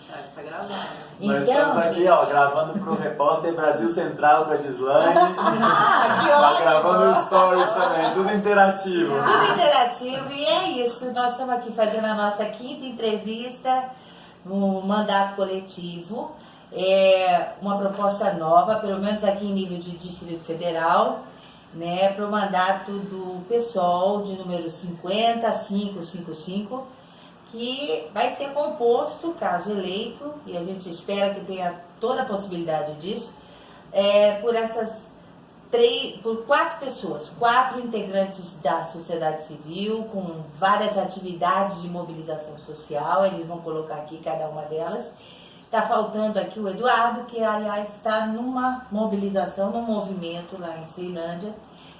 Tá gravando. Nós estamos aqui, ó, gravando para o Repórter Brasil Central com a Gislaine. Tá gravando stories também, tudo interativo. Tudo interativo, e é isso. Nós estamos aqui fazendo a nossa 5ª entrevista no mandato coletivo. É uma proposta nova, pelo menos aqui em nível de Distrito Federal, né, para o mandato do PSOL de número 50555, que vai ser composto, caso eleito, e a gente espera que tenha toda a possibilidade disso, por 4 pessoas, 4 integrantes da sociedade civil, com várias atividades de mobilização social. Eles vão colocar aqui cada uma delas. Está faltando aqui o Eduardo, que aliás está numa mobilização, num movimento lá em Ceilândia.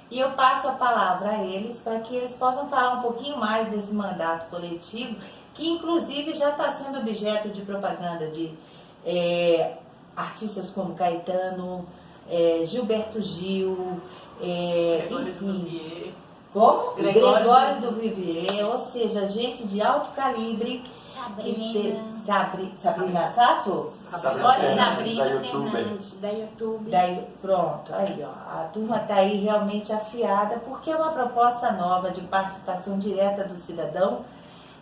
E eu passo a palavra a eles para que eles possam falar um pouquinho mais desse mandato coletivo, que inclusive já está sendo objeto de propaganda de artistas como Caetano, Gilberto Gil, enfim. Como? Gregório do Vivier, ou seja, gente de alto calibre. Sabrina Sato? Sabrina Fernandes, da YouTube. Pronto, aí ó, a turma está aí realmente afiada, porque é uma proposta nova de participação direta do cidadão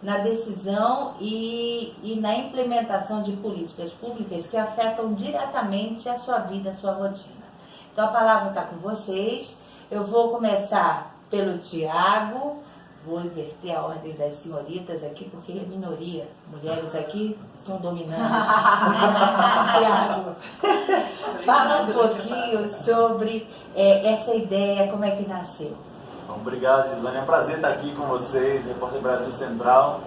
na decisão e na implementação de políticas públicas que afetam diretamente a sua vida, a sua rotina. Então a palavra está com vocês. Eu vou começar pelo Tiago. Vou inverter a ordem das senhoritas aqui, porque é minoria. Mulheres aqui estão dominando. Tiago, fala um pouquinho sobre essa ideia, como é que nasceu. Bom, obrigado, Gislaine. É um prazer estar aqui com vocês, Repórter Brasil Central.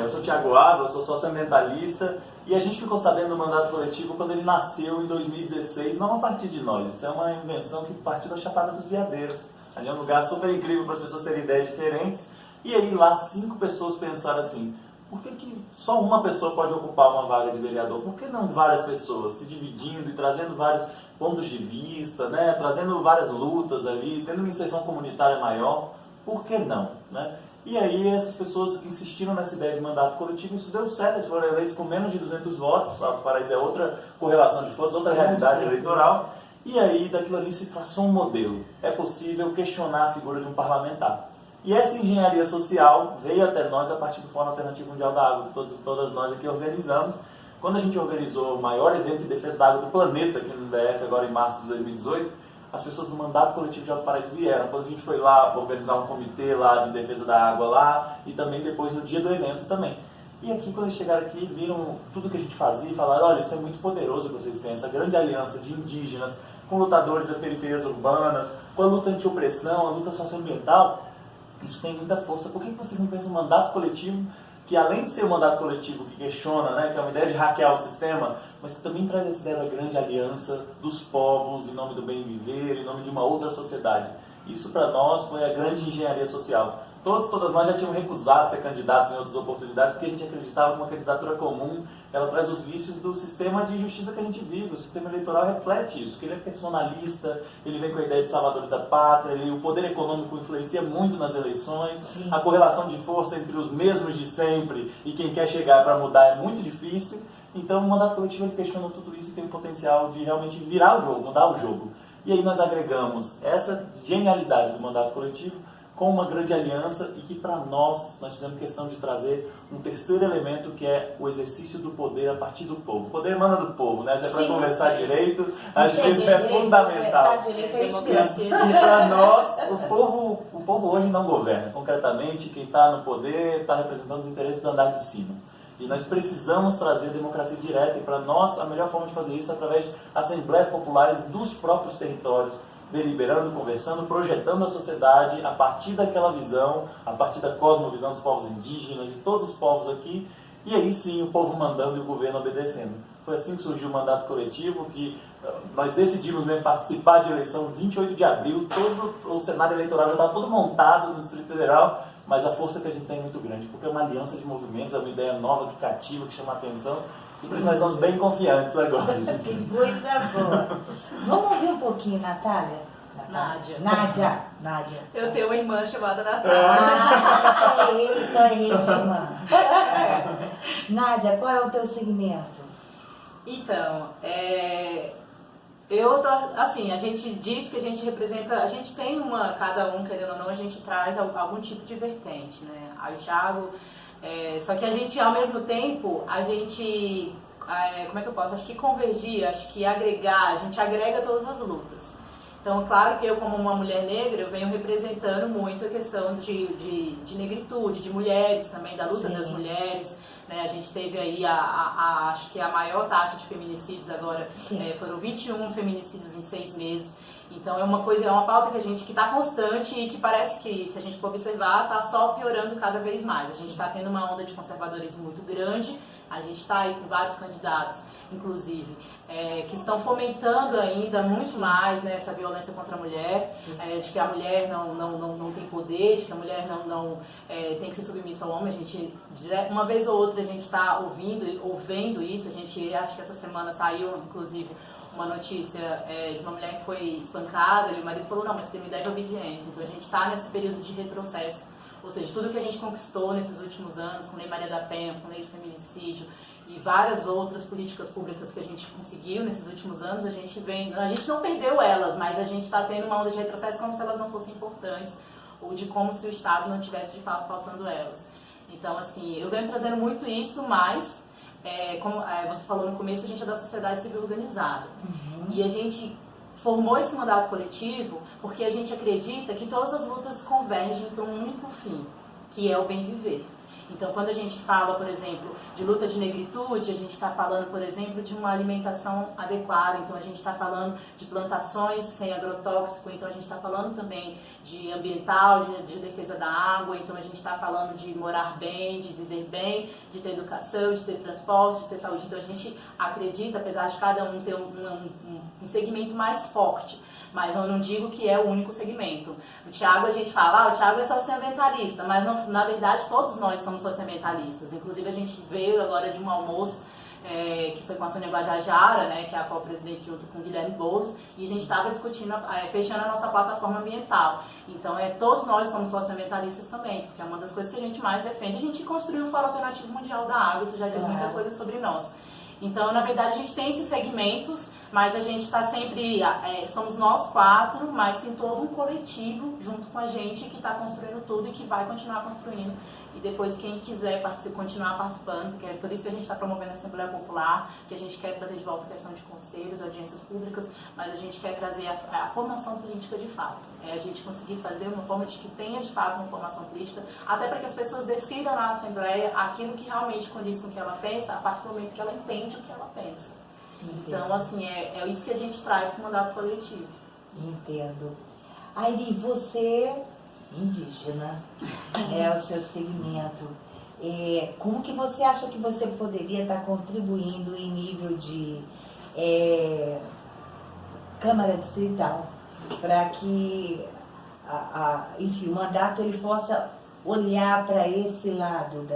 Eu sou Tiago Ava, eu sou socioambientalista, e a gente ficou sabendo do mandato coletivo quando ele nasceu em 2016, não a partir de nós. Isso é uma invenção que partiu da Chapada dos Veadeiros. Ali é um lugar super incrível para as pessoas terem ideias diferentes. E aí lá 5 pessoas pensaram assim: por que só uma pessoa pode ocupar uma vaga de vereador? Por que não várias pessoas se dividindo e trazendo vários pontos de vista, né? Trazendo várias lutas ali, tendo uma inserção comunitária maior? Por que não? Né? E aí essas pessoas insistiram nessa ideia de mandato coletivo, isso deu certo. Eles foram eleitos com menos de 200 votos. Alto Paraíso é outra correlação de forças, outra realidade eleitoral. E aí, daquilo ali se traçou um modelo. É possível questionar a figura de um parlamentar. E essa engenharia social veio até nós a partir do Fórum Alternativo Mundial da Água, que todas nós aqui organizamos. Quando a gente organizou o maior evento de defesa da água do planeta aqui no DF, agora em março de 2018, as pessoas do mandato coletivo de Alto Paraíso vieram. Quando a gente foi lá organizar um comitê lá de defesa da água lá, e também depois no dia do evento também. E aqui, quando eles chegaram aqui, viram tudo que a gente fazia e falaram: olha, isso é muito poderoso que vocês têm, essa grande aliança de indígenas com lutadores das periferias urbanas, com a luta anti-opressão, a luta socioambiental. Isso tem muita força. Por que vocês não pensam um mandato coletivo que, além de ser um mandato coletivo que questiona, né, que é uma ideia de hackear o sistema, mas que também traz essa ideia da grande aliança dos povos em nome do bem viver, em nome de uma outra sociedade? Isso para nós foi a grande engenharia social. Todas nós já tínhamos recusado ser candidatos em outras oportunidades, porque a gente acreditava que uma candidatura comum, ela traz os vícios do sistema de justiça que a gente vive. O sistema eleitoral reflete isso, que ele é personalista, ele vem com a ideia de salvadores da pátria, o poder econômico influencia muito nas eleições. Sim. A correlação de força entre os mesmos de sempre e quem quer chegar para mudar é muito difícil. Então o mandato coletivo ele questiona tudo isso e tem o potencial de realmente virar o jogo, mudar o jogo. E aí nós agregamos essa genialidade do mandato coletivo com uma grande aliança, e que para nós fizemos questão de trazer um terceiro elemento, que é o exercício do poder a partir do povo. O poder emana do povo, né? Se é para conversar direito, acho que isso é fundamental. E para nós, o povo hoje não governa. Concretamente, quem está no poder está representando os interesses do andar de cima. E nós precisamos trazer democracia direta, e para nós a melhor forma de fazer isso é através de assembleias populares dos próprios territórios, deliberando, conversando, projetando a sociedade a partir daquela visão, a partir da cosmovisão dos povos indígenas, de todos os povos aqui, e aí sim o povo mandando e o governo obedecendo. Foi assim que surgiu o mandato coletivo, que nós decidimos mesmo participar de eleição 28 de abril, todo o cenário eleitoral já estava todo montado no Distrito Federal, mas a força que a gente tem é muito grande, porque é uma aliança de movimentos, é uma ideia nova, que cativa, que chama a atenção, e por isso nós estamos bem confiantes agora. Que coisa boa. Vamos ouvir um pouquinho, Natália? Nádia. Eu tenho uma irmã chamada Natália. Só errei de irmã. Nádia, qual é o teu segmento? Então, eu tô, assim, a gente diz que a gente representa, a gente tem cada um, querendo ou não, a gente traz algum tipo de vertente, né? Aí o Thiago, só que a gente, ao mesmo tempo, a gente, como é que eu posso? Acho que convergir, acho que agregar, a gente agrega todas as lutas. Então, claro que eu, como uma mulher negra, eu venho representando muito a questão de negritude, de mulheres também, da luta das mulheres. Né? A gente teve aí, acho que a maior taxa de feminicídios agora, foram 21 feminicídios em 6 meses. Então, é uma pauta que está constante e que parece que, se a gente for observar, está só piorando cada vez mais. A gente está tendo uma onda de conservadorismo muito grande, a gente está aí com vários candidatos, inclusive, que estão fomentando ainda muito mais, né, essa violência contra a mulher, de que a mulher não tem poder, de que a mulher não tem que ser submissa ao homem. A gente, uma vez ou outra, a gente está ouvendo isso. A gente, acho que essa semana saiu, inclusive, uma notícia de uma mulher que foi espancada e o marido falou, não, mas você me deve obediência. Então a gente está nesse período de retrocesso, ou seja, tudo que a gente conquistou nesses últimos anos, com Lei Maria da Penha, com Lei de Feminicídio e várias outras políticas públicas que a gente conseguiu nesses últimos anos, a gente não perdeu elas, mas a gente está tendo uma onda de retrocesso como se elas não fossem importantes, ou de como se o Estado não tivesse de fato faltando elas. Então, assim, eu venho trazendo muito isso, mas como você falou no começo, a gente é da sociedade civil organizada. E a gente formou esse mandato coletivo porque a gente acredita que todas as lutas convergem para um único fim, que é o bem viver. Então, quando a gente fala, por exemplo, de luta de negritude, a gente está falando, por exemplo, de uma alimentação adequada. Então, a gente está falando de plantações sem agrotóxico. Então, a gente está falando também de ambiental, de defesa da água. Então, a gente está falando de morar bem, de viver bem, de ter educação, de ter transporte, de ter saúde. Então, a gente acredita, apesar de cada um ter um segmento mais forte, mas eu não digo que é o único segmento. O Thiago, a gente fala, o Thiago é socioambientalista, mas na verdade todos nós somos socioambientalistas. Inclusive a gente veio agora de um almoço que foi com a Sônia Guajajara, né, que é a co-presidente junto com o Guilherme Boulos, e a gente estava discutindo, fechando a nossa plataforma ambiental. Então todos nós somos socioambientalistas também, porque é uma das coisas que a gente mais defende. A gente construiu o Fórum Alternativo Mundial da Água, isso já diz muita coisa sobre nós. Então, na verdade, a gente tem esses segmentos, mas a gente está sempre, somos nós 4, mas tem todo um coletivo junto com a gente que está construindo tudo e que vai continuar construindo. E depois quem quiser continuar participando, porque é por isso que a gente está promovendo a Assembleia Popular, que a gente quer trazer de volta a questão de conselhos, audiências públicas, mas a gente quer trazer a formação política de fato. A gente conseguir fazer uma forma de que tenha de fato uma formação política, até para que as pessoas decidam na Assembleia aquilo que realmente condiz com o que ela pensa, a partir do momento que ela entende o que ela pensa. Então, assim, é isso que a gente traz com o mandato coletivo. Entendo. Airi, você, indígena, é o seu segmento. Como que você acha que você poderia estar contribuindo em nível de Câmara Distrital para que, enfim, o mandato ele possa olhar para esse lado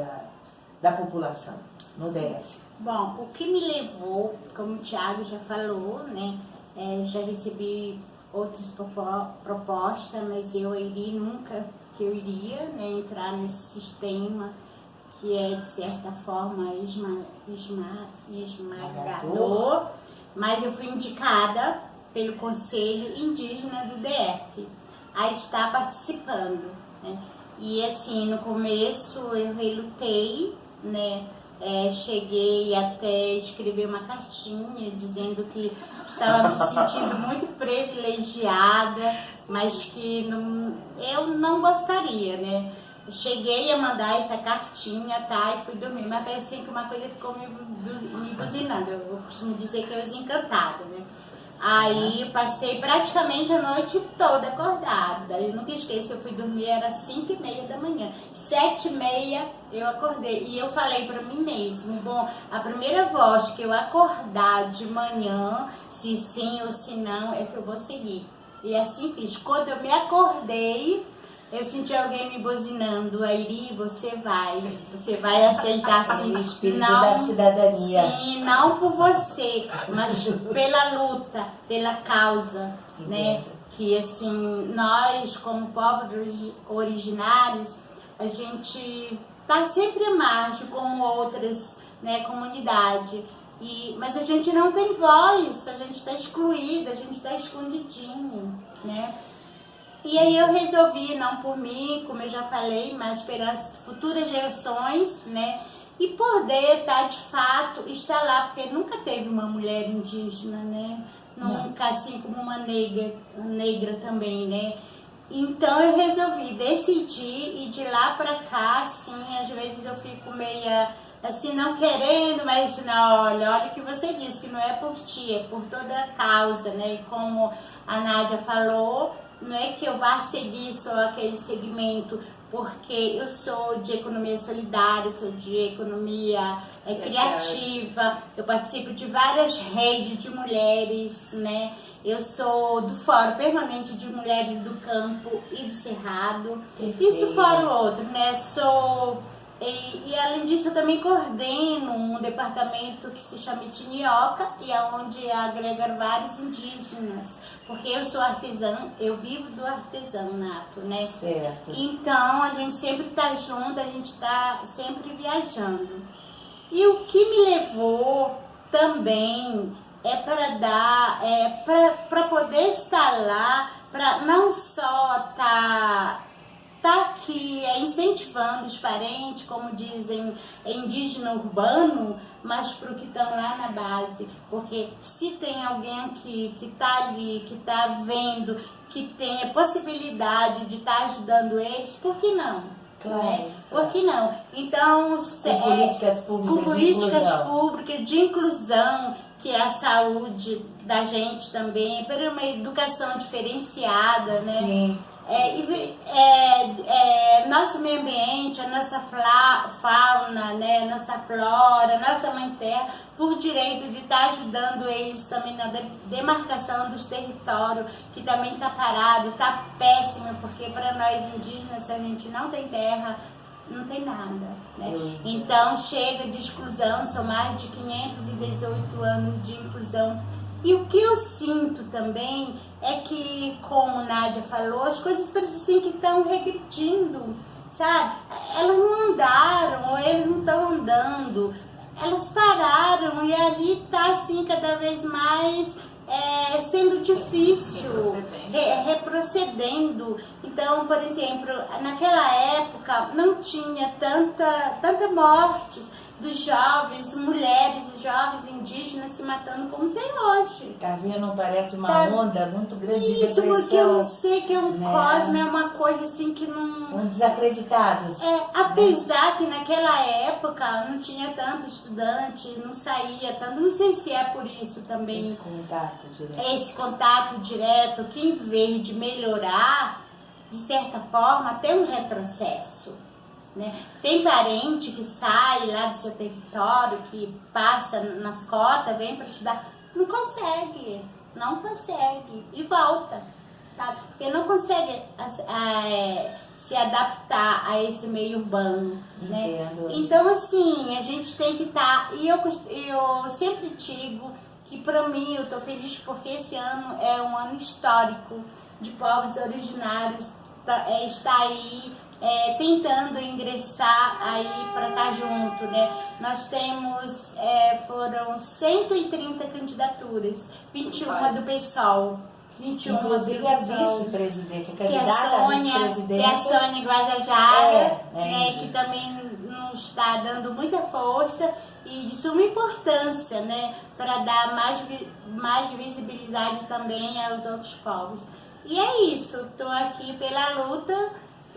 da população no DF? Bom, o que me levou, como o Thiago já falou, né, já recebi outras propostas, mas eu nunca que eu iria, né, entrar nesse sistema que é, de certa forma, esmagador, mas eu fui indicada pelo Conselho Indígena do DF a estar participando, né? E assim, no começo eu relutei, né? Cheguei até escrever uma cartinha dizendo que estava me sentindo muito privilegiada, mas que eu não gostaria, né? Cheguei a mandar essa cartinha, tá, e fui dormir, mas parecia que uma coisa ficou me buzinando. Eu costumo dizer que eu desencantada, né? Aí eu passei praticamente a noite toda acordada. Eu nunca esqueço que eu fui dormir, era 5h30 da manhã. 7h30 eu acordei. E eu falei pra mim mesmo, bom, a primeira voz que eu acordar de manhã, se sim ou se não, é que eu vou seguir. E assim fiz. Quando eu me acordei, eu senti alguém me buzinando, Airi, você vai aceitar sim. O espírito da cidadania. Sim, não por você, mas pela luta, pela causa, né? que assim, nós como povos originários, a gente está sempre à margem com outras, né, comunidades. Mas a gente não tem voz, a gente está excluída, a gente está escondidinho, né? E aí eu resolvi, não por mim, como eu já falei, mas pelas futuras gerações, né? E poder estar, de fato, estar lá, porque nunca teve uma mulher indígena, né? Nunca, assim como uma negra também, né? Então eu resolvi decidir e de lá pra cá, assim, às vezes eu fico meia, assim, não querendo, mas não, olha o que você disse, que não é por ti, é por toda a causa, né? E como a Nádia falou, não é que eu vá seguir só aquele segmento, porque eu sou de economia solidária, sou de economia criativa, eu participo de várias redes de mulheres, né? Eu sou do Fórum Permanente de Mulheres do Campo e do Cerrado. Isso fora o outro, né? E além disso, eu também coordeno um departamento que se chama Itinioca, e é onde agrega vários indígenas. Porque eu sou artesã, eu vivo do artesanato, né? Certo. Então, a gente sempre está junto, a gente está sempre viajando. E o que me levou também é para poder estar lá, para não só tá aqui incentivando os parentes, como dizem, indígena urbano, mas para o que estão lá na base. Porque se tem alguém aqui que está ali, que está vendo, que tem a possibilidade de estar ajudando eles, por que não? Claro, né? claro. Por que não? Então, Com políticas públicas de inclusão, que é a saúde da gente também, para uma educação diferenciada, né? Sim. Nosso meio ambiente, a nossa fauna, né, nossa flora, nossa mãe terra, por direito de estar ajudando eles também na demarcação dos territórios, que também está parado, está péssimo, porque para nós indígenas, se a gente não tem terra, não tem nada, né? Então chega de exclusão, são mais de 518 anos de inclusão. E o que eu sinto também é que, como Nádia falou, as coisas parecem assim que estão regredindo, sabe? Elas não andaram, ou eles não estão andando, elas pararam e ali está assim cada vez mais sendo difícil, retrocedendo. Então, por exemplo, naquela época não tinha tanta mortes dos jovens, mulheres e jovens indígenas se matando como tem hoje. Tá vendo? Parece uma onda muito grande de depressão. Isso, porque eu sei que cosmo é uma coisa assim que não... Desacreditados. Apesar que naquela época não tinha tanto estudante, não saía tanto, não sei se é por isso também. Esse contato direto, que em vez de melhorar, de certa forma, tem um retrocesso. Né? Tem parente que sai lá do seu território, que passa nas cotas, vem para estudar, não consegue e volta, sabe? Porque não consegue se adaptar a esse meio urbano, né? Então, assim, a gente tem que estar, e eu sempre digo que para mim eu estou feliz porque esse ano é um ano histórico de povos originários, está aí tentando ingressar aí para estar junto, né? Nós temos, foram 130 candidaturas, 21 do PSOL, 21 inclusive a vice-presidente, a candidata a vice-presidente, que é a Sônia Guajajara, que também nos está dando muita força e de suma importância, né? Para dar mais visibilidade também aos outros povos. E é isso, estou aqui pela luta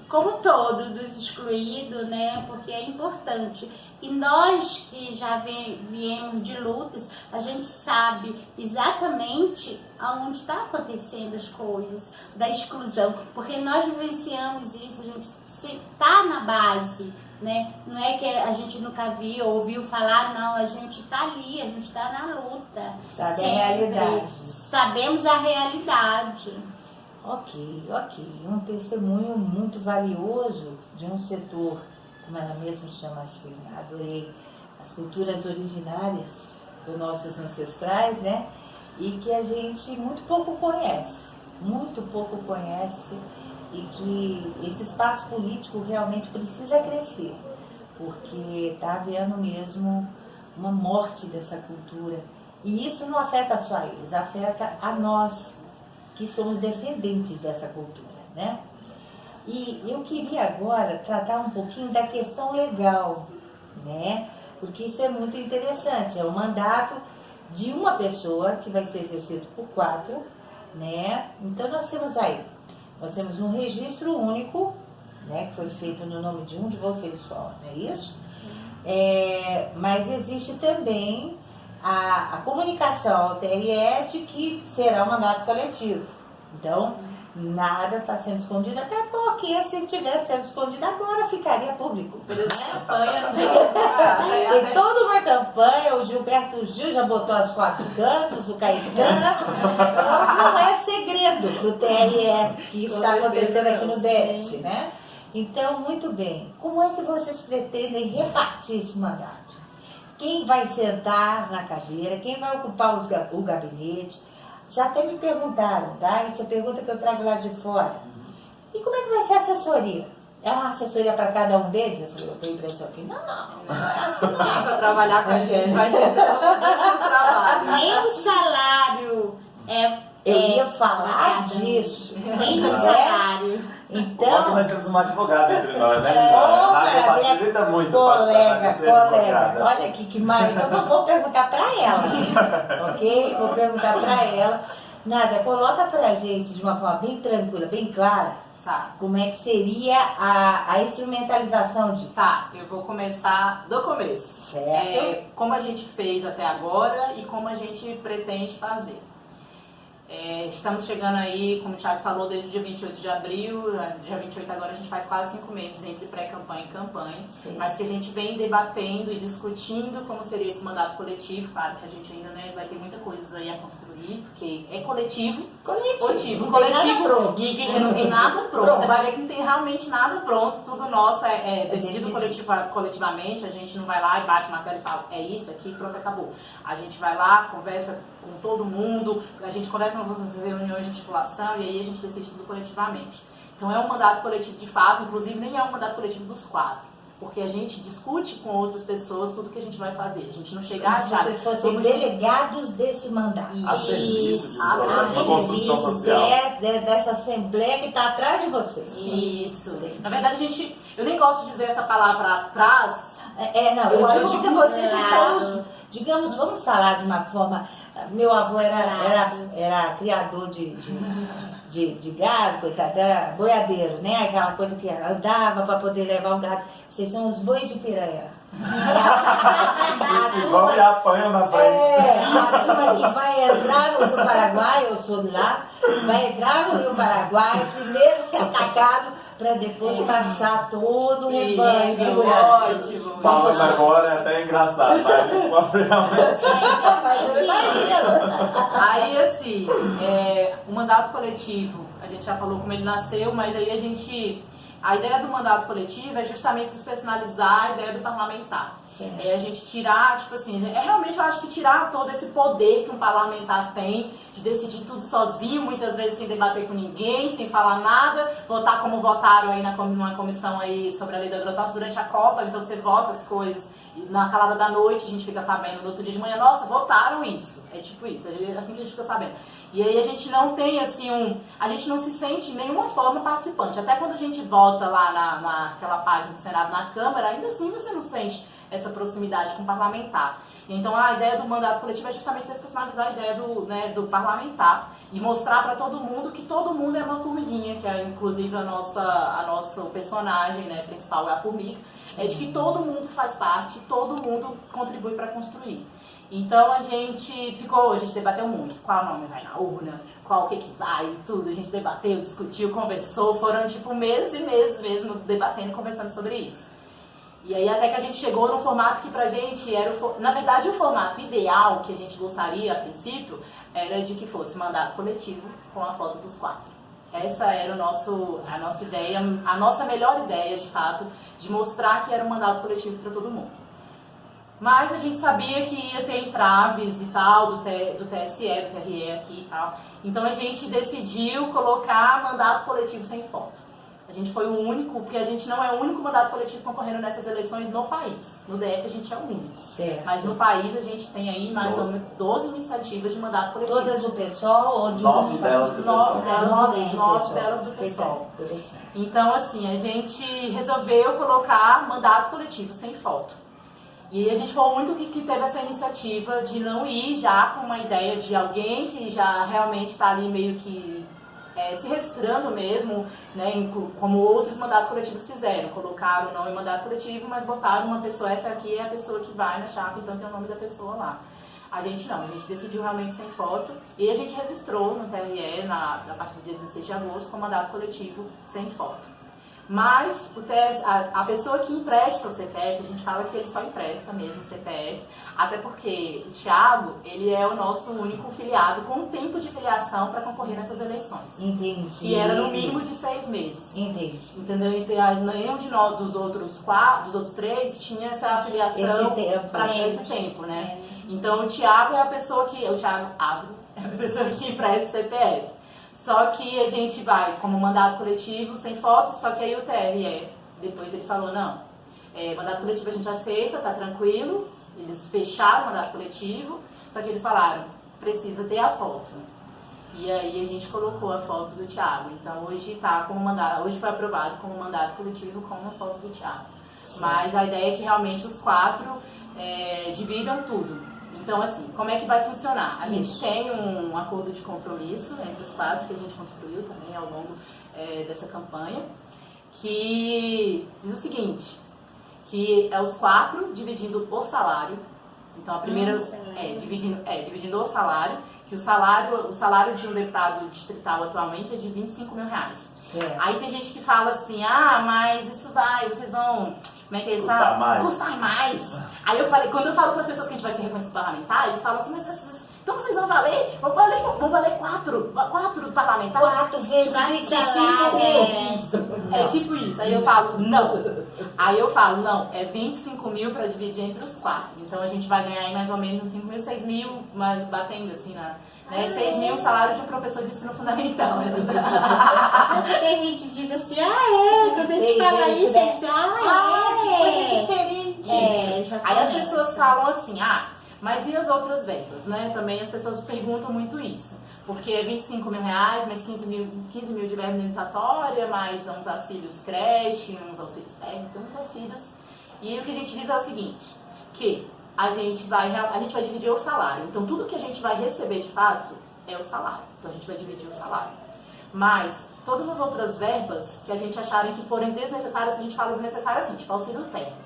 como todo, dos excluídos, né? Porque é importante. E nós que já viemos de lutas, a gente sabe exatamente aonde está acontecendo as coisas da exclusão, porque nós vivenciamos isso, a gente está na base, né? Não é que a gente nunca viu ou ouviu falar, não, a gente está ali, a gente está na luta. Sabe a realidade. Sabemos a realidade. Ok. Um testemunho muito valioso de um setor, como ela mesma chama assim, adorei, as culturas originárias dos nossos ancestrais, né? E que a gente muito pouco conhece. muito pouco conhece e que esse espaço político realmente precisa crescer, porque está havendo mesmo uma morte dessa cultura. E isso não afeta só eles, afeta a nós, que somos descendentes dessa cultura, né? E eu queria agora tratar um pouquinho da questão legal, né? Porque isso é muito interessante, é o mandato de uma pessoa que vai ser exercido por 4, né? Então nós temos um registro único, né? Que foi feito no nome de um de vocês só, não é isso? Mas existe também a comunicação ao TRE de que será um mandato coletivo. Então, nada está sendo escondido, até porque se estivesse sendo escondido agora ficaria público. Campanha Tem toda uma campanha, o Gilberto Gil já botou as 4 cantos, o Caetano. Não é segredo para o TRE que isso está acontecendo aqui no DF, né? Então, muito bem. Como é que vocês pretendem repartir esse mandato? Quem vai sentar na cadeira? Quem vai ocupar o gabinete? Já até me perguntaram, tá? Isso é pergunta que eu trago lá de fora. E como é que vai ser a assessoria? É uma assessoria para cada um deles? Eu falei, eu tenho a impressão que não é assim não. Para trabalhar com a gente vai ter um trabalho. Nem o salário Eu ia falar disso. Nem o salário. Bom que Então, nós temos uma advogada entre nós, né? Maravilha. Facilita muito colega, ser advogada. olha aqui que maravilha. Então, vou perguntar para ela, ok? Vou perguntar para ela. Nádia, coloca para a gente de uma forma bem tranquila, bem clara, Tá. como é que seria a instrumentalização disso. Tá, eu vou começar do começo. Certo. Como a gente fez até agora e como a gente pretende fazer. Estamos chegando aí, como o Thiago falou, desde o dia 28 de abril, dia 28 agora a gente faz quase 5 meses entre pré-campanha e campanha, Sim. mas que a gente vem debatendo e discutindo como seria esse mandato coletivo. Claro que a gente ainda vai ter muita coisa aí a construir, porque é coletivo, Não tem coletivo, nada pronto. e não tem nada pronto. Você vai ver que não tem realmente nada pronto, tudo nosso é decidido coletivamente. A gente não vai lá e bate na tela e fala, é isso aqui, pronto, acabou. A gente vai lá, conversa com todo mundo, a gente conversa nas outras reuniões de articulação e aí a gente decide tudo coletivamente. Então é um mandato coletivo de fato, inclusive nem é um mandato coletivo dos 4, porque a gente discute com outras pessoas tudo que a gente vai fazer. A gente não chega Como se vocês fossem delegados desse mandato. A serviço A da construção serviço social. dessa assembleia que está atrás de vocês. Isso. Na verdade, eu nem gosto de dizer essa palavra atrás. Não, eu digo que vocês estão, digamos, vamos falar de uma forma. Meu avô era criador de gado, coitado, era boiadeiro, né? Aquela coisa que andava para poder levar o gado. Vocês são os bois de piranha. Vão e apanham na frente. A turma que vai entrar no Rio Paraguai, eu sou de lá, vai entrar no Rio Paraguai, primeiro ser atacado, para depois passar todo o rebanho. Ótimo. Falando agora é até engraçado, mas a gente sofre realmente. Aí, assim, o mandato coletivo, a gente já falou como ele nasceu, mas aí a ideia do mandato coletivo é justamente despersonalizar a ideia do parlamentar. É a gente tirar, tipo assim, realmente eu acho que tirar todo esse poder que um parlamentar tem de decidir tudo sozinho, muitas vezes sem debater com ninguém, sem falar nada, votar como votaram aí numa comissão aí sobre a lei do agrotóxico durante a Copa, então você vota as coisas e na calada da noite a gente fica sabendo no outro dia de manhã, nossa, votaram isso. É tipo isso, é assim que a gente fica sabendo. E aí a gente não tem assim a gente não se sente de nenhuma forma participante. Até quando a gente vota lá naquela página do Senado, na Câmara, ainda assim você não sente essa proximidade com o parlamentar. Então a ideia do mandato coletivo é justamente despersonalizar a ideia do parlamentar e mostrar para todo mundo que todo mundo é uma formiguinha, que é inclusive a nossa personagem, né, principal é a formiga, de que todo mundo faz parte, todo mundo contribui para construir. Então a gente debateu muito qual nome vai na urna, qual o que vai, tudo, a gente debateu, discutiu, conversou, foram tipo meses e meses mesmo debatendo, conversando sobre isso. E aí até que a gente chegou no formato que pra gente era, na verdade o formato ideal que a gente gostaria a princípio, era de que fosse mandato coletivo com a foto dos 4. Essa era a nossa ideia, a nossa melhor ideia de fato, de mostrar que era um mandato coletivo para todo mundo. Mas a gente sabia que ia ter entraves e tal, do TSE, do TRE aqui e tal. Então a gente decidiu colocar mandato coletivo sem foto. A gente foi o único, porque a gente não é o único mandato coletivo concorrendo nessas eleições no país. No DF a gente é o único. Certo. Mas no país a gente tem aí mais ou menos 12 iniciativas de mandato coletivo. Todas do PSOL ou de 9 delas do Nove pessoal. delas do PSOL. Interessante. Então, assim, a gente resolveu colocar mandato coletivo sem foto. E a gente foi o único que teve essa iniciativa de não ir já com uma ideia de alguém que já realmente está ali meio que se registrando mesmo, né, como outros mandatos coletivos fizeram. Colocaram o nome em mandato coletivo, mas botaram uma pessoa, essa aqui é a pessoa que vai na chapa, então tem o nome da pessoa lá. A gente não, a gente decidiu realmente sem foto e a gente registrou no TRE, a partir do dia 16 de agosto, com mandato coletivo sem foto. Mas a pessoa que empresta o CPF, a gente fala que ele só empresta mesmo o CPF, até porque o Thiago, ele é o nosso único filiado com tempo de filiação para concorrer nessas eleições. Entendi. Que era no mínimo de 6 meses. Entendi. Entendeu? Nenhum de nós, dos outros 3, tinha essa afiliação para esse tempo, né? Então o Thiago é a pessoa que... O Thiago Agro é a pessoa que empresta o CPF. Só que a gente vai como mandato coletivo, sem foto, só que aí o TRE, depois ele falou, não, mandato coletivo a gente aceita, tá tranquilo, eles fecharam o mandato coletivo, só que eles falaram, precisa ter a foto. E aí a gente colocou a foto do Thiago, então hoje hoje foi aprovado como mandato coletivo com a foto do Thiago. Sim. Mas a ideia é que realmente os 4 dividam tudo. Então, assim, como é que vai funcionar? A gente tem um acordo de compromisso entre os 4 que a gente construiu também ao longo dessa campanha, que diz o seguinte, que é os 4 dividindo o salário. Então, a primeira dividindo o salário, que o salário de um deputado distrital atualmente é de R$25 mil. Certo. Aí tem gente que fala assim, mas isso vocês vão... Como é que eles Custar falam? Custar mais. Aí eu falei, quando eu falo para as pessoas que a gente vai ser reconhecido parlamentar, eles falam assim, mas então vocês vão valer? Vão valer 4 parlamentares? 4 vezes 25 mil. É tipo isso. Aí eu falo, não. Aí eu falo, não, é 25 mil para dividir entre os 4. Então a gente vai ganhar aí mais ou menos 5 mil, 6 mil, batendo assim, né? 6 mil salários de um professor de ensino fundamental. Tem gente que diz assim, quando a gente fala isso, eles dizem, que coisa diferente. Aí as pessoas falam assim, mas e as outras verbas, né? Também as pessoas perguntam muito isso. Porque é 25 mil reais, mais 15 mil de verba indenizatória, mais uns auxílios creche, uns auxílios técnicos, uns auxílios. E o que a gente diz é o seguinte, que a gente vai dividir o salário. Então, tudo que a gente vai receber de fato é o salário. Então, a gente vai dividir o salário. Mas, todas as outras verbas que a gente acharem que forem desnecessárias, que a gente fala desnecessárias assim, tipo auxílio técnico.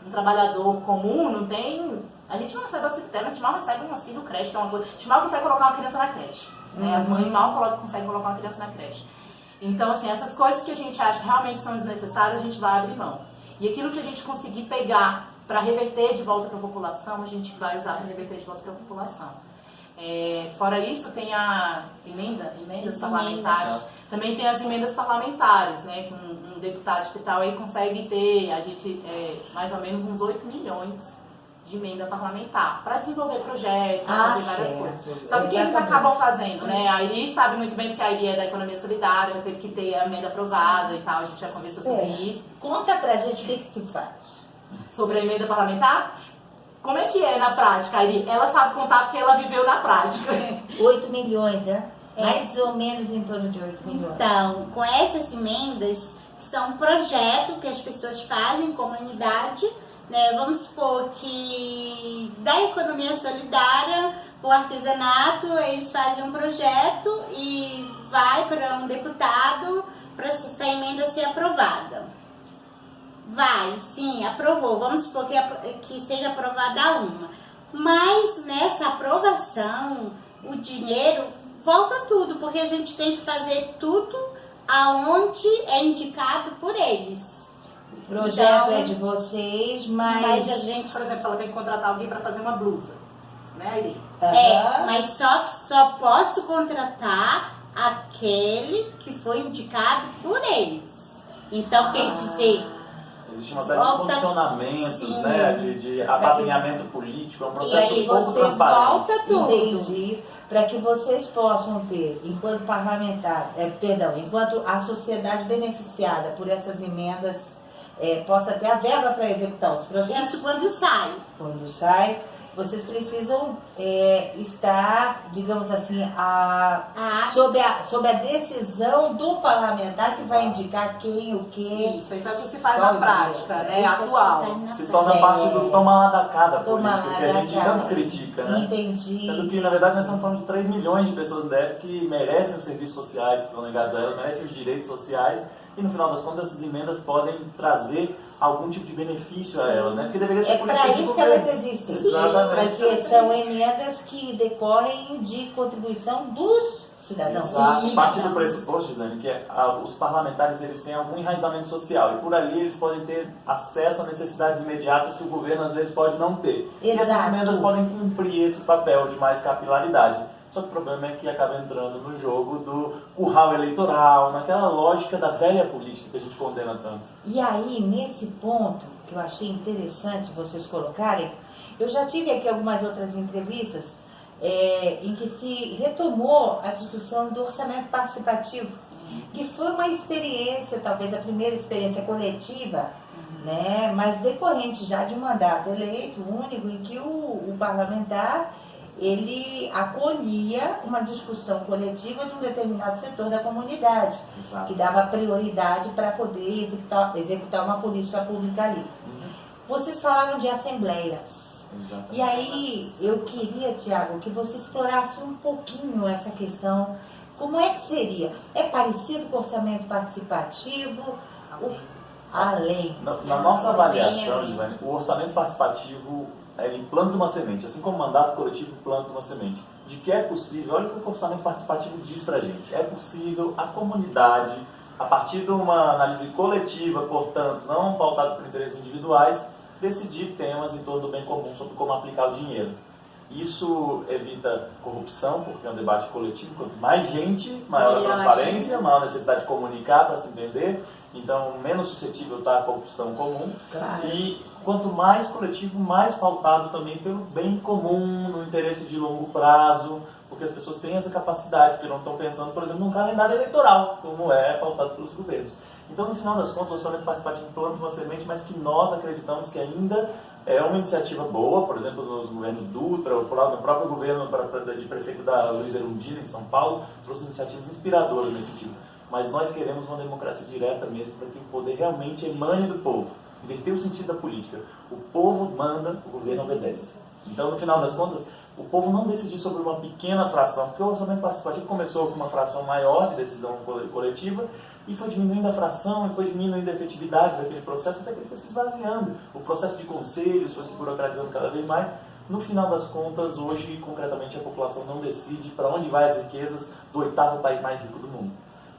Um trabalhador comum não tem... A gente não recebe auxílio técnico, a gente mal recebe um auxílio creche, que é uma coisa... A gente mal consegue colocar uma criança na creche. Né? As mães mal conseguem colocar uma criança na creche. Então, assim, essas coisas que a gente acha que realmente são desnecessárias, a gente vai abrir mão. E aquilo que a gente conseguir pegar para reverter de volta para a população, a gente vai usar para reverter de volta para a população. Fora isso, tem a emendas parlamentares. Também tem as emendas parlamentares, né? Que um deputado distrital aí consegue ter, mais ou menos uns 8 milhões de emenda parlamentar para desenvolver projetos, para fazer várias coisas. Só que o que eles acabam fazendo, né? A Iri sabe muito bem, porque a Iri é da economia solidária, já teve que ter a emenda aprovada e tal, a gente já conversou sobre isso. Conta pra gente o que se faz. Sobre a emenda parlamentar? Como é que é na prática, Iri? Ela sabe contar porque ela viveu na prática. 8 milhões, né? Mais ou menos em torno de 8 milhões. Então, com essas emendas, são um projeto que as pessoas fazem, comunidade, né? Vamos supor que da economia solidária, o artesanato, eles fazem um projeto e vai para um deputado para essa emenda ser aprovada. Vai, sim, aprovou. Vamos supor que seja aprovada uma. Mas nessa aprovação, o dinheiro volta tudo, porque a gente tem que fazer tudo aonde é indicado por eles. O projeto é de vocês, mas a gente... Por exemplo, ela tem que contratar alguém para fazer uma blusa, né, Airi? Mas só posso contratar aquele que foi indicado por eles. Então, quer dizer... Existe uma série de condicionamentos, sim, né, de apadrinhamento político, é um processo um pouco você transparente. volta tudo. Entendi. para que vocês possam ter, enquanto parlamentar, enquanto a sociedade beneficiada por essas emendas possa ter a verba para executar os projetos. Isso quando sai. Quando sai, vocês precisam estar, digamos assim, sob a decisão do parlamentar que vai indicar quem, o quê. Isso é o que se faz na prática, né? Atual. Se torna parte do toma lá da cá da Toma política, lá que a da gente cá. tanto critica, né? Entendi. Sendo que, na verdade, nós estamos falando de 3 milhões de pessoas no DF que merecem os serviços sociais que são negados a elas, merecem os direitos sociais, e no final das contas essas emendas podem trazer algum tipo de benefício a elas, né? Porque deveria ser Para política de isso que governo. elas existem. Exatamente. Porque são emendas que decorrem de contribuição dos cidadãos. Exato. Parte do pressuposto, Gisele, que os parlamentares eles têm algum enraizamento social e por ali eles podem ter acesso a necessidades imediatas que o governo às vezes pode não ter. E essas Exato. emendas podem cumprir esse papel de mais capilaridade. Só que o problema é que acaba entrando no jogo do curral eleitoral, naquela lógica da velha política que a gente condena tanto. E aí, nesse ponto, que eu achei interessante vocês colocarem, eu já tive aqui algumas outras entrevistas em que se retomou a discussão do orçamento participativo, que foi uma experiência, talvez a primeira experiência coletiva, né, mas decorrente já de um mandato eleito único, em que o parlamentar ele acolhia uma discussão coletiva de um determinado setor da comunidade, Exato. que dava prioridade para poder executar uma política pública ali. Vocês falaram de assembleias. Exatamente. E aí, eu queria, Tiago, que você explorasse um pouquinho essa questão. Como é que seria? É parecido com o orçamento participativo? Além. Na nossa avaliação, Gisele, o orçamento participativo ele planta uma semente, assim como o mandato coletivo planta uma semente, de que é possível, olha o que o orçamento participativo diz pra gente, é possível a comunidade, a partir de uma análise coletiva, portanto, não pautada por interesses individuais, decidir temas em torno do bem comum sobre como aplicar o dinheiro. Isso evita corrupção, porque é um debate coletivo, quanto mais gente, maior a transparência, maior a necessidade de comunicar para se entender, então menos suscetível está a corrupção comum. Claro. E quanto mais coletivo, mais pautado também pelo bem comum, no interesse de longo prazo, porque as pessoas têm essa capacidade, porque não estão pensando, por exemplo, num calendário eleitoral, como é pautado pelos governos. Então, no final das contas, o orçamento participativo planta uma semente, mas que nós acreditamos que ainda é uma iniciativa boa, por exemplo, nos governos Dutra, no próprio governo de prefeito da Luiz Erundina, em São Paulo, trouxe iniciativas inspiradoras nesse sentido. Mas nós queremos uma democracia direta mesmo, para que o poder realmente emane do povo, inverter o sentido da política. O povo manda, o governo obedece. Então, no final das contas, o povo não decidir sobre uma pequena fração, porque o orçamento participativo começou com uma fração maior de decisão coletiva, e foi diminuindo a fração, e foi diminuindo a efetividade daquele processo, até que ele foi se esvaziando. O processo de conselhos foi se burocratizando cada vez mais. No final das contas, hoje, concretamente, a população não decide para onde vai as riquezas do 8º país mais rico do mundo.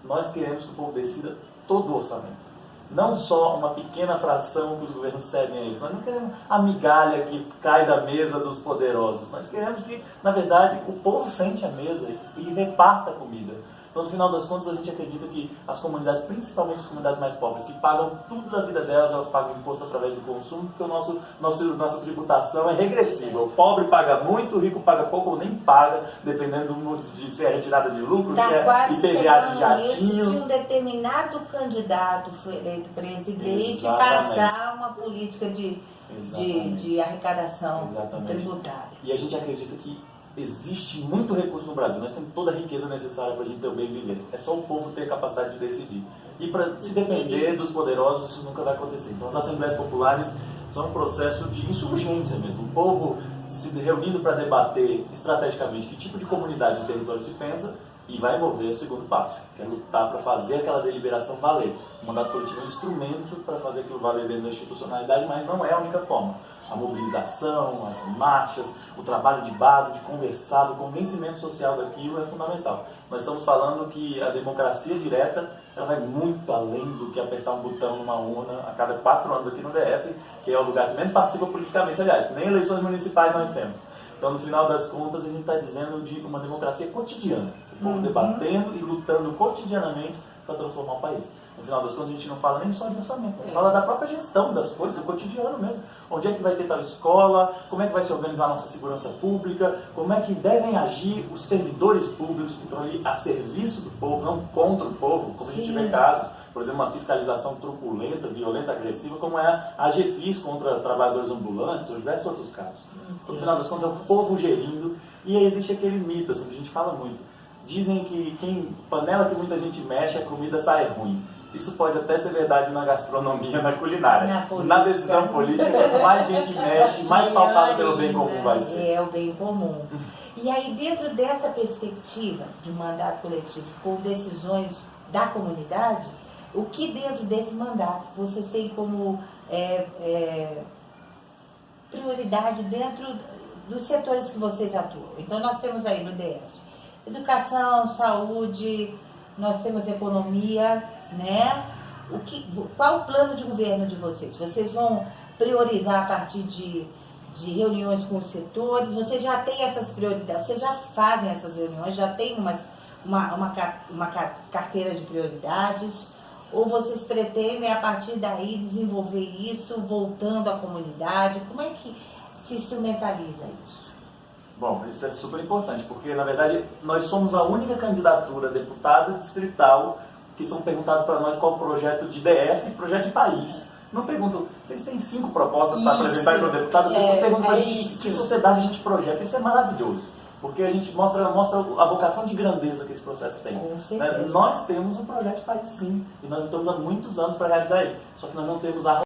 Nós queremos que o povo decida todo o orçamento. Não só uma pequena fração que os governos cedem a eles. Nós não queremos a migalha que cai da mesa dos poderosos. Nós queremos que, na verdade, o povo sente a mesa e reparta a comida. Então, no final das contas, a gente acredita que as comunidades, principalmente as comunidades mais pobres, que pagam tudo da vida delas, elas pagam imposto através do consumo, porque nossa tributação é regressiva. O pobre paga muito, o rico paga pouco ou nem paga, dependendo de se é retirada de lucro, se é IPVA de jatinho. Se um determinado candidato foi eleito presidente, Exatamente. passar uma política de arrecadação tributária. E a gente acredita que existe muito recurso no Brasil, nós temos toda a riqueza necessária para a gente ter o bem viver. É só o povo ter a capacidade de decidir. E para se depender dos poderosos, isso nunca vai acontecer. Então as assembleias populares são um processo de insurgência mesmo. O povo se reunindo para debater estrategicamente que tipo de comunidade e território se pensa, e vai envolver o segundo passo, que é lutar para fazer aquela deliberação valer. O mandato coletivo é um instrumento para fazer aquilo valer dentro da institucionalidade, mas não é a única forma. A mobilização, as marchas, o trabalho de base, de conversar, o convencimento social daquilo é fundamental. Nós estamos falando que a democracia direta ela vai muito além do que apertar um botão numa urna a cada 4 anos aqui no DF, que é o lugar que menos participa politicamente, aliás, nem eleições municipais nós temos. Então, no final das contas, a gente está dizendo de uma democracia cotidiana. O povo debatendo e lutando cotidianamente para transformar o país. No final das contas, a gente não fala nem só de orçamento, mas fala da própria gestão das coisas, do cotidiano mesmo. Onde é que vai ter tal escola, como é que vai se organizar a nossa segurança pública, como é que devem agir os servidores públicos que estão ali a serviço do povo, não contra o povo, como a gente vê casos, por exemplo, uma fiscalização truculenta, violenta, agressiva, como é a GFIS contra trabalhadores ambulantes, ou diversos outros casos. No final das contas, é o povo gerindo, e aí existe aquele mito, assim, que a gente fala muito. Dizem que panela que muita gente mexe, a comida sai ruim. Isso pode até ser verdade na gastronomia, na culinária. Na decisão política, quanto mais gente mexe, mais pautado pelo bem comum vai ser. É o bem comum. E aí, dentro dessa perspectiva de mandato coletivo, com decisões da comunidade, o que dentro desse mandato vocês têm como prioridade dentro dos setores que vocês atuam? Então, nós temos aí no DF educação, saúde, nós temos economia, né? Qual o plano de governo de vocês? Vocês vão priorizar a partir de reuniões com os setores? Vocês já têm essas prioridades? Vocês já fazem essas reuniões? Já tem uma carteira de prioridades? Ou vocês pretendem, a partir daí, desenvolver isso, voltando à comunidade? Como é que se instrumentaliza isso? Bom, isso é super importante, porque, na verdade, nós somos a única candidatura a deputada distrital que são perguntados para nós qual o projeto de DF e projeto de país. Não perguntam, vocês têm 5 propostas para apresentar para o deputado? As pessoas perguntam para a gente que sociedade a gente projeta. Isso é maravilhoso, porque a gente mostra a vocação de grandeza que esse processo tem. Né? Nós temos um projeto de país, sim, e nós estamos há muitos anos para realizar ele, só que nós não temos a